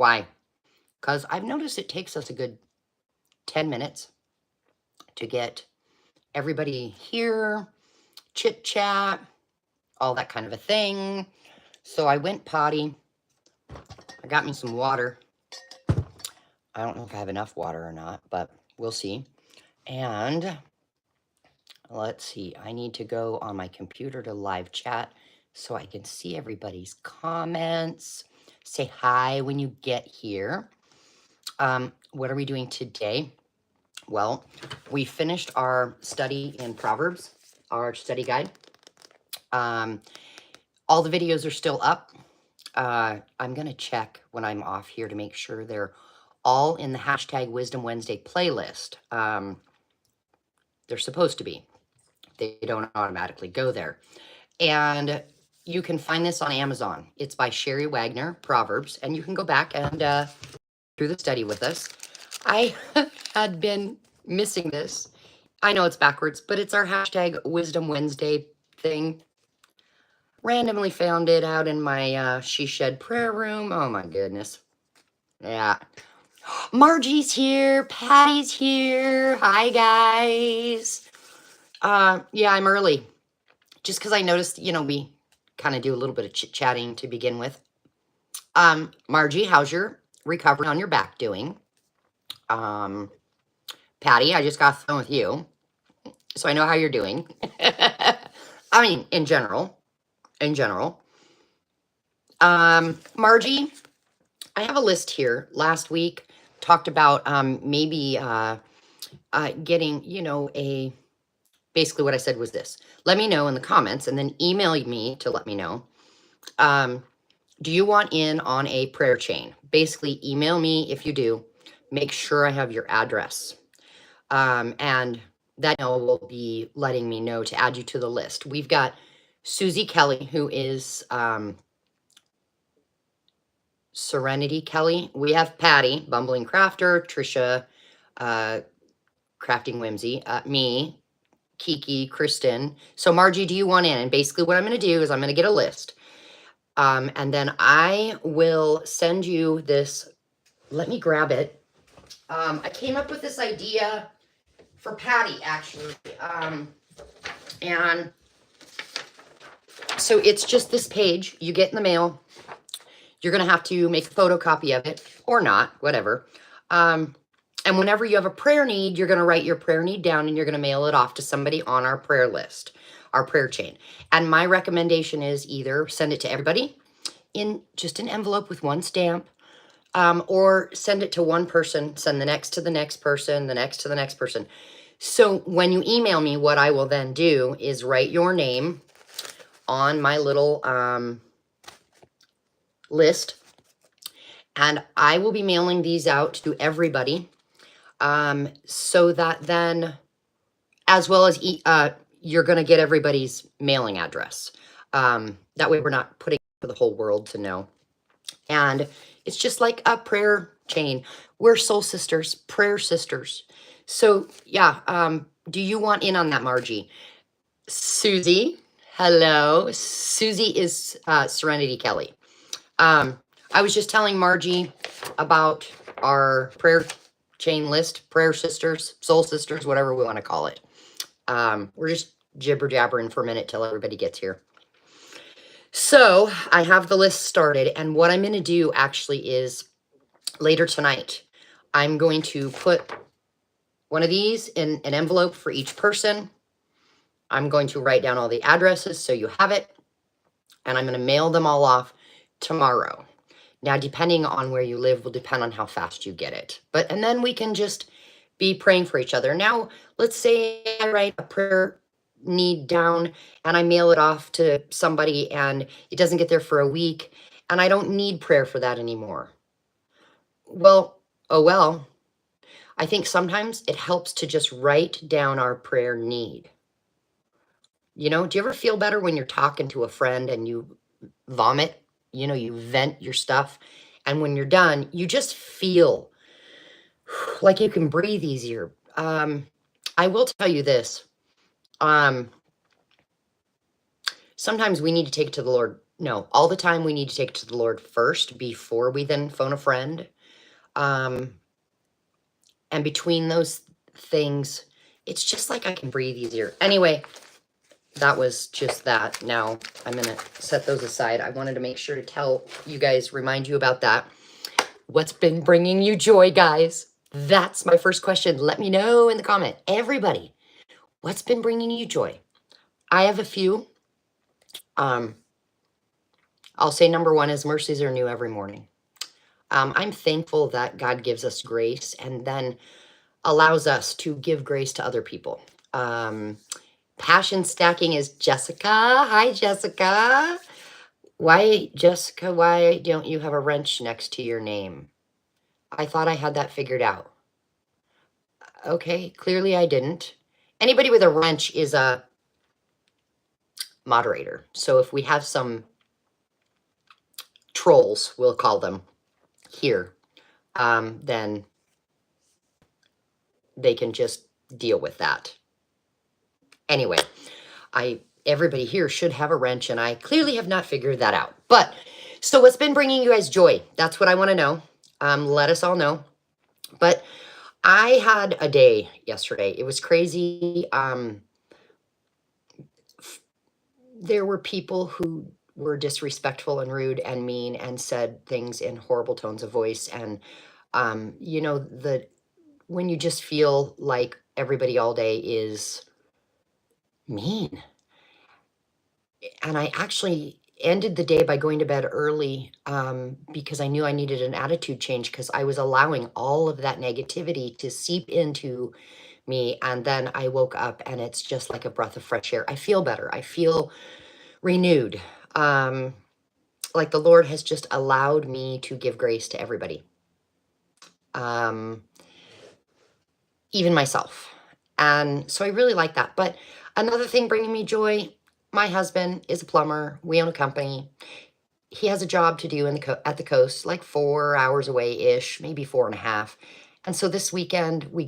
Why? Because I've noticed it takes us a good 10 minutes to get everybody here, chit chat, all that kind of a thing. So I went potty. I got me some water. I don't know if I have enough water or not, but we'll see. And let's see, I need to go on my computer to live chat so I can see everybody's comments. Say hi when you get here. What are we doing today? Well, we finished our study in Proverbs, our study guide. All the videos are still up. I'm going to check when I'm off here to make sure they're all in the hashtag Wisdom Wednesday playlist. They're supposed to be. They don't automatically go there. And you can find this on Amazon. It's by Sherry Wagner, Proverbs, and you can go back and through the study with us. I had been missing this. I know it's backwards, but it's our hashtag Wisdom Wednesday thing. Randomly found it out in my She Shed prayer room. Oh my goodness. Yeah. Margie's here. Patty's here. Hi, guys. Yeah, I'm early. Just because I noticed, we kind of do a little bit of chit-chatting to begin with. Margie, how's your recovery on your back doing? Patty, I just got off the phone with you, so I know how you're doing. I mean, in general. Margie, I have a list here. Last week, talked about maybe getting, basically what I said was this. Let me know in the comments and then email me to let me know. Do you want in on a prayer chain? Basically, email me if you do. Make sure I have your address. And that will be letting me know to add you to the list. We've got Susie Kelly, who is Serenity Kelly. We have Patty, Bumbling Crafter, Trisha, Crafting Whimsy, me, Kiki, Kristen. So Margie, do you want in? And basically what I'm going to do is I'm going to get a list. And then I will send you this. Let me grab it. I came up with this idea for Patty, actually. And so it's just this page you get in the mail. You're going to have to make a photocopy of it or not, whatever. And whenever you have a prayer need, you're going to write your prayer need down and you're going to mail it off to somebody on our prayer list, our prayer chain. And my recommendation is either send it to everybody in just an envelope with one stamp, or send it to one person, send the next to the next person, the next to the next person. So when you email me, what I will then do is write your name on my little list, and I will be mailing these out to everybody, so that then, as well as you're going to get everybody's mailing address. That way we're not putting it for the whole world to know. And it's just like a prayer chain. We're soul sisters, prayer sisters. So yeah, do you want in on that, Margie? Susie, hello. Susie is Serenity Kelly. I was just telling Margie about our prayer chain list, prayer sisters, soul sisters, whatever we want to call it. We're just jibber jabbering for a minute till everybody gets here. So I have the list started, and what I'm going to do actually is later tonight, I'm going to put one of these in an envelope for each person. I'm going to write down all the addresses so you have it, and I'm going to mail them all off tomorrow. Now, depending on where you live will depend on how fast you get it. And then we can just be praying for each other. Now, let's say I write a prayer need down and I mail it off to somebody and it doesn't get there for a week and I don't need prayer for that anymore. Well, oh well. I think sometimes it helps to just write down our prayer need. Do you ever feel better when you're talking to a friend and you vomit? You vent your stuff, and when you're done, you just feel like you can breathe easier. I will tell you this. Sometimes we need to take it to the Lord No, all the time we need to take it to the Lord first before we then phone a friend. And between those things, it's just like I can breathe easier. Anyway, that was just that. Now I'm going to set those aside. I wanted to make sure to tell you guys, remind you about that. What's been bringing you joy, guys? That's my first question. Let me know in the comment. Everybody, what's been bringing you joy? I have a few. I'll say number one is mercies are new every morning. I'm thankful that God gives us grace and then allows us to give grace to other people. Passion stacking is Jessica. Hi, Jessica. Why, Jessica, why don't you have a wrench next to your name? I thought I had that figured out. Okay, clearly I didn't. Anybody with a wrench is a moderator. So if we have some trolls, we'll call them here, then they can just deal with that. Anyway, everybody here should have a wrench, and I clearly have not figured that out. But, so what's been bringing you guys joy? That's what I want to know. Let us all know. But I had a day yesterday. It was crazy. There were people who were disrespectful and rude and mean and said things in horrible tones of voice. And, you know, when you just feel like everybody all day is mean. And I actually ended the day by going to bed early because I knew I needed an attitude change because I was allowing all of that negativity to seep into me. And then I woke up and it's just like a breath of fresh air. I feel better. I feel renewed. Like the Lord has just allowed me to give grace to everybody. Even myself. And so I really like that. But another thing bringing me joy, my husband is a plumber. We own a company. He has a job to do at the coast, like 4 hours away-ish, maybe 4.5. And so this weekend we